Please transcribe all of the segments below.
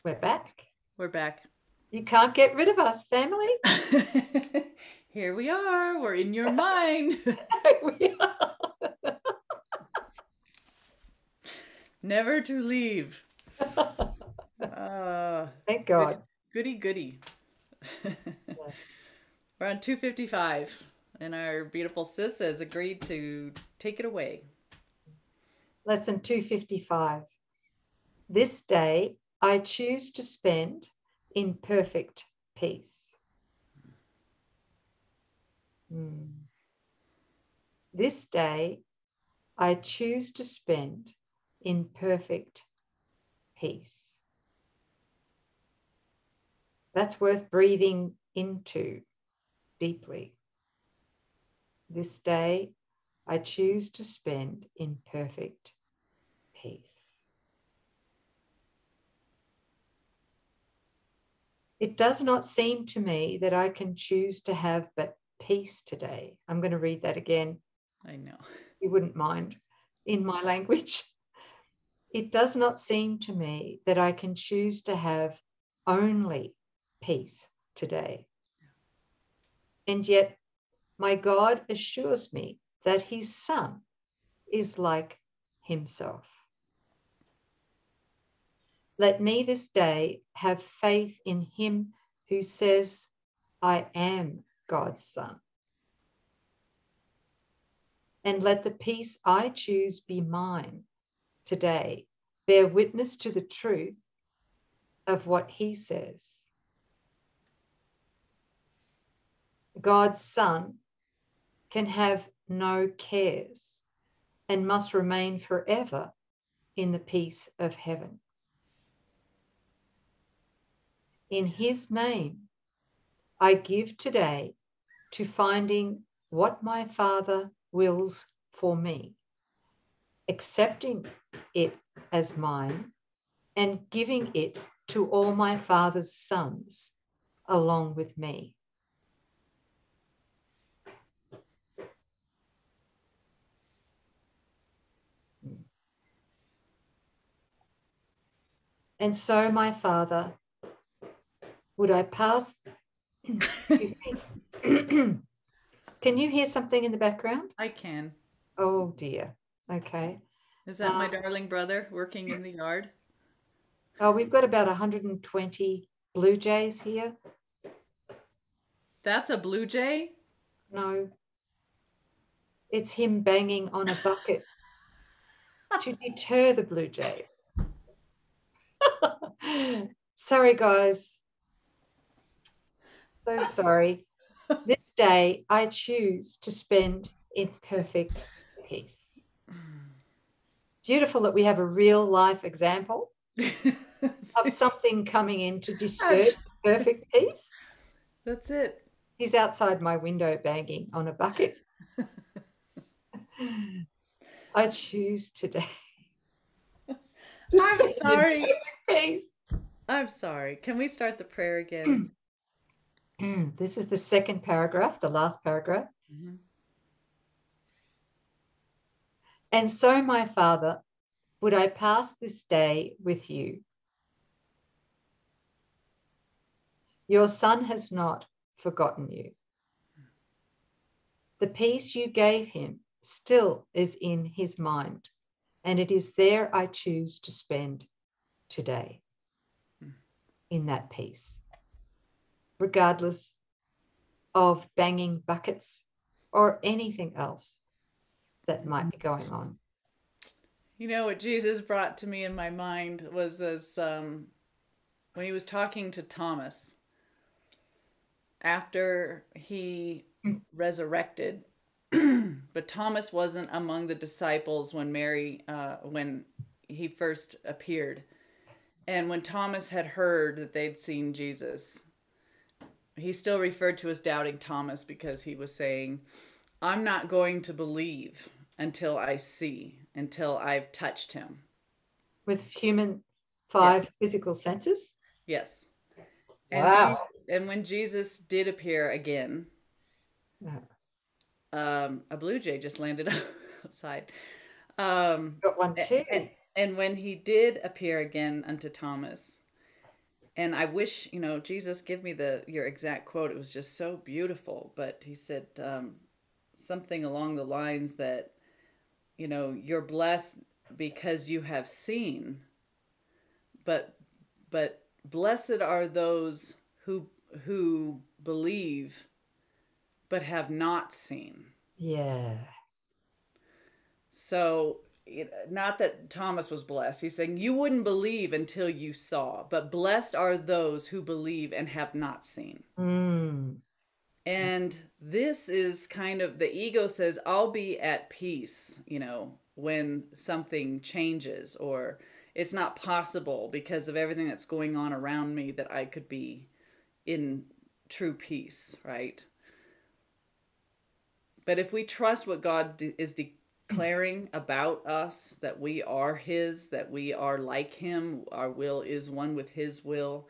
We're back. We're back. You can't get rid of us, family. Here we are. We're in your mind. We are. Never to leave. Uh, Thank good, God. goody, goody. We're on 255, and our beautiful sis has agreed to take it away. Lesson 255. This day I choose to spend in perfect peace. This day I choose to spend in perfect peace. That's worth breathing into deeply. This day I choose to spend in perfect peace. It does not seem to me that I can choose to have but peace today. I'm going to read that again. I know. You wouldn't mind in my language. It does not seem to me that I can choose to have only peace today. And yet my God assures me that his Son is like himself. Let me this day have faith in him who says, I am God's Son. And let the peace I choose be mine today, bear witness to the truth of what he says. God's Son can have no cares and must remain forever in the peace of heaven. In his name, I give today to finding what my Father wills for me, accepting it as mine and giving it to all my Father's sons along with me. And so, my Father, would I pass? Excuse me. Can you hear something in the background? I can. Oh dear. Okay. Is that my darling brother working in the yard? Oh, we've got about 120 blue jays here. That's a blue jay? No, it's him banging on a bucket to deter the blue jays. Sorry, guys. So sorry. This day I choose to spend in perfect peace. Beautiful that we have a real life example of something coming in to disturb perfect peace. That's it. He's outside my window banging on a bucket. I choose today to I'm spend in sorry. perfect peace. I'm sorry. Can we start the prayer again? This is the second paragraph, the last paragraph. Mm-hmm. And so, my Father, would I pass this day with you? Your Son has not forgotten you. The peace you gave him still is in his mind, and it is there I choose to spend today, in that peace, regardless of banging buckets or anything else that might be going on. You know what Jesus brought to me in my mind was this when he was talking to Thomas after he resurrected. But Thomas wasn't among the disciples when he first appeared. And when Thomas had heard that they'd seen Jesus, he still referred to as doubting Thomas because he was saying, I'm not going to believe until I see, until I've touched him. With five Yes. physical senses. Yes. And Wow. and when Jesus did appear again, a blue jay just landed outside. Got one too. And when he did appear again unto Thomas, And I wish, Jesus, give me your exact quote. It was just so beautiful. But he said something along the lines that, you're blessed because you have seen, but blessed are those who believe but have not seen. Yeah. So, not that Thomas was blessed. He's saying you wouldn't believe until you saw, but blessed are those who believe and have not seen. Mm. And this is kind of the ego says, I'll be at peace, when something changes, or it's not possible because of everything that's going on around me that I could be in true peace, right? But if we trust what God is declaring about us, that we are His, that we are like Him, our will is one with His will,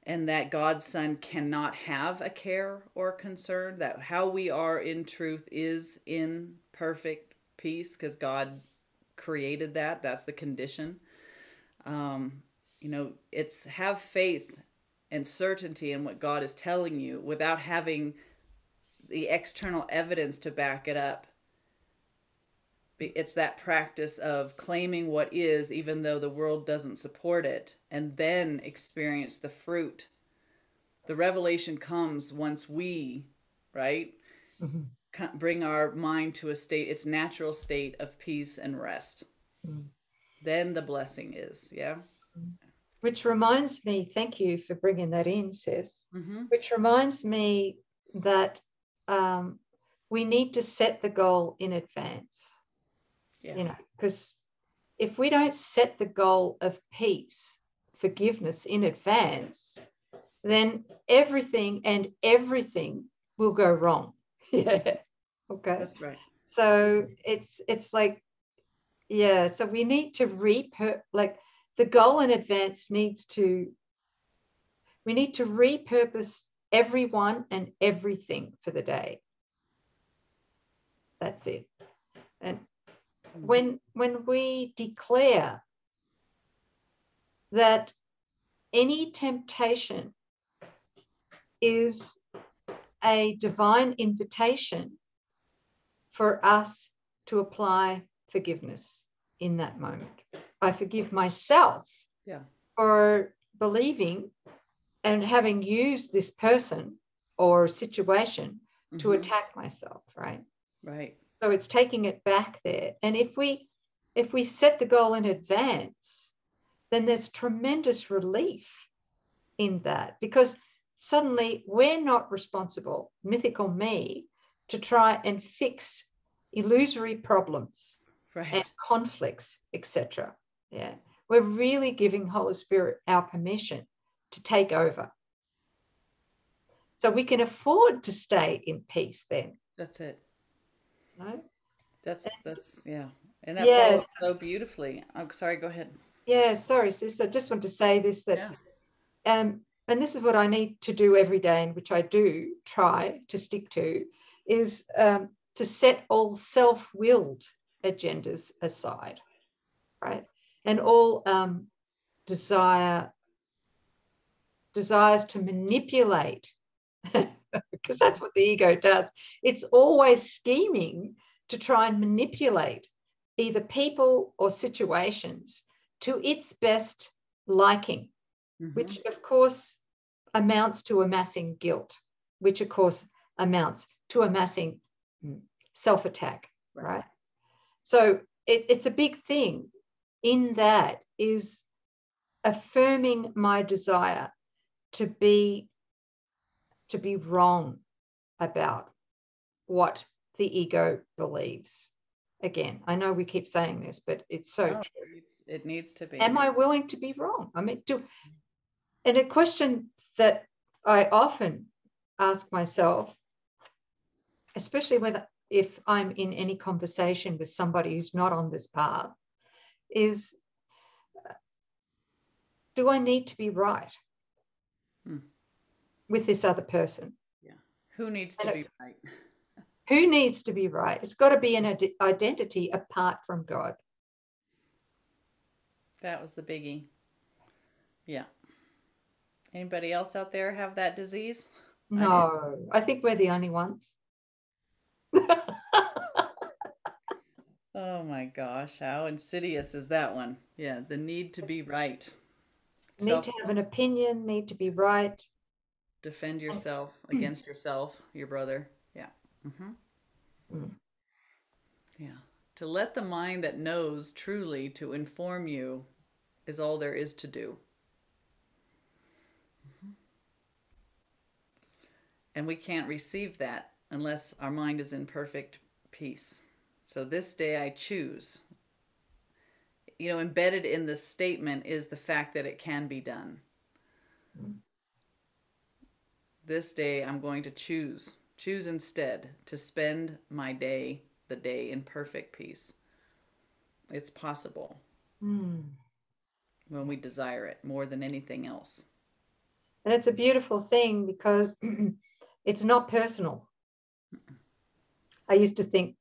and that God's Son cannot have a care or concern, that how we are in truth is in perfect peace because God created that. That's the condition. It's have faith and certainty in what God is telling you without having the external evidence to back it up. It's that practice of claiming what is, even though the world doesn't support it, and then experience the fruit. The revelation comes once we, right, bring our mind to its natural state of peace and rest. Then the blessing is, yeah. Which reminds me, thank you for bringing that in, sis. Which reminds me that we need to set the goal in advance. Yeah. Because if we don't set the goal of peace, forgiveness in advance, then everything will go wrong. Yeah. Okay. That's right. So it's like, yeah. So we need to the goal in advance we need to repurpose everyone and everything for the day. That's it. And when we declare that any temptation is a divine invitation for us to apply forgiveness in that moment. I forgive myself for believing and having used this person or situation to attack myself, right? Right. So it's taking it back there. And if we set the goal in advance, then there's tremendous relief in that, because suddenly we're not responsible, mythical me, to try and fix illusory problems and conflicts, etc. Yeah, we're really giving Holy Spirit our permission to take over, so we can afford to stay in peace. Then that's it. No, that's yeah, and that follows so beautifully. I'm sorry. Go ahead. Yeah, sorry, sis. I just want to say this, that and this is what I need to do every day, and which I do try to stick to, is to set all self-willed agendas aside, right? And all desires to manipulate, because that's what the ego does. It's always scheming to try and manipulate either people or situations to its best liking, which of course amounts to amassing guilt, which of course amounts to amassing self-attack, right? So it's a big thing in that is affirming my desire to be wrong about what the ego believes. Again, I know we keep saying this, but it's so true. It needs to be. Am I willing to be wrong? I mean, and a question that I often ask myself, especially if I'm in any conversation with somebody who's not on this path, is, do I need to be right with this other person? Yeah. Who needs to be right? Who needs to be right? It's got to be an identity apart from God. That was the biggie. Yeah. Anybody else out there have that disease? No, I think we're the only ones. Oh my gosh, how insidious is that one? Yeah, the need to be right. Need to have an opinion, need to be right. Defend yourself against yourself, your brother. Yeah. Yeah. To let the mind that knows truly to inform you is all there is to do. And we can't receive that unless our mind is in perfect peace. So this day I choose. You know, embedded in the statement is the fact that it can be done. This day I'm going to choose instead to spend my day, the day, in perfect peace. It's possible when we desire it more than anything else. And it's a beautiful thing because it's not personal. I used to think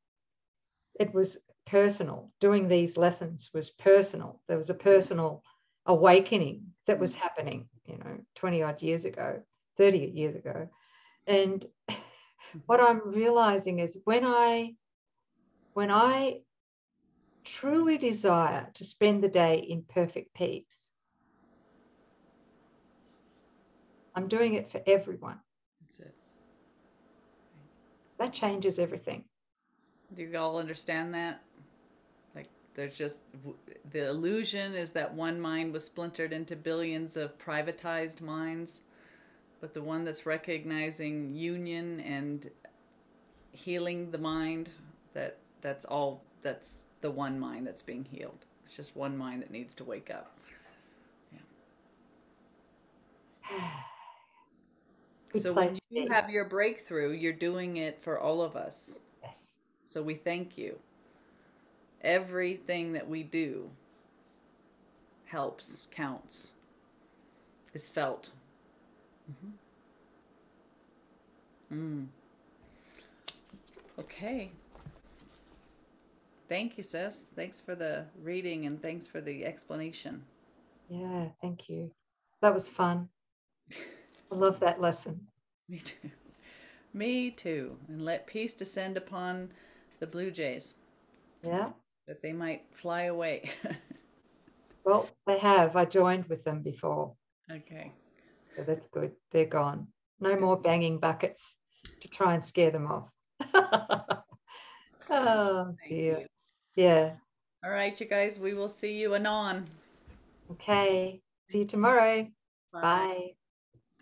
it was personal. Doing these lessons was personal. There was a personal awakening that was happening, 20 odd years ago, 30 years ago. And what I'm realizing is when I truly desire to spend the day in perfect peace, I'm doing it for everyone. That's it. That changes everything. Do you all understand that? Like, there's just the illusion is that one mind was splintered into billions of privatized minds, but the one that's recognizing union and healing the mind, that's the one mind that's being healed. It's just one mind that needs to wake up. Yeah. So when you have your breakthrough, you're doing it for all of us. Yes. So we thank you. Everything that we do helps, counts, is felt. Okay. Thank you, sis. Thanks for the reading and thanks for the explanation. Yeah, thank you. That was fun. I love that lesson. Me too. Me too. And let peace descend upon the blue jays. Yeah. That they might fly away. Well, they have. I joined with them before. Okay. So that's good. They're gone. No more banging buckets to try and scare them off. Oh, dear. Yeah. All right, you guys, we will see you anon. Okay. See you tomorrow. Bye. Bye.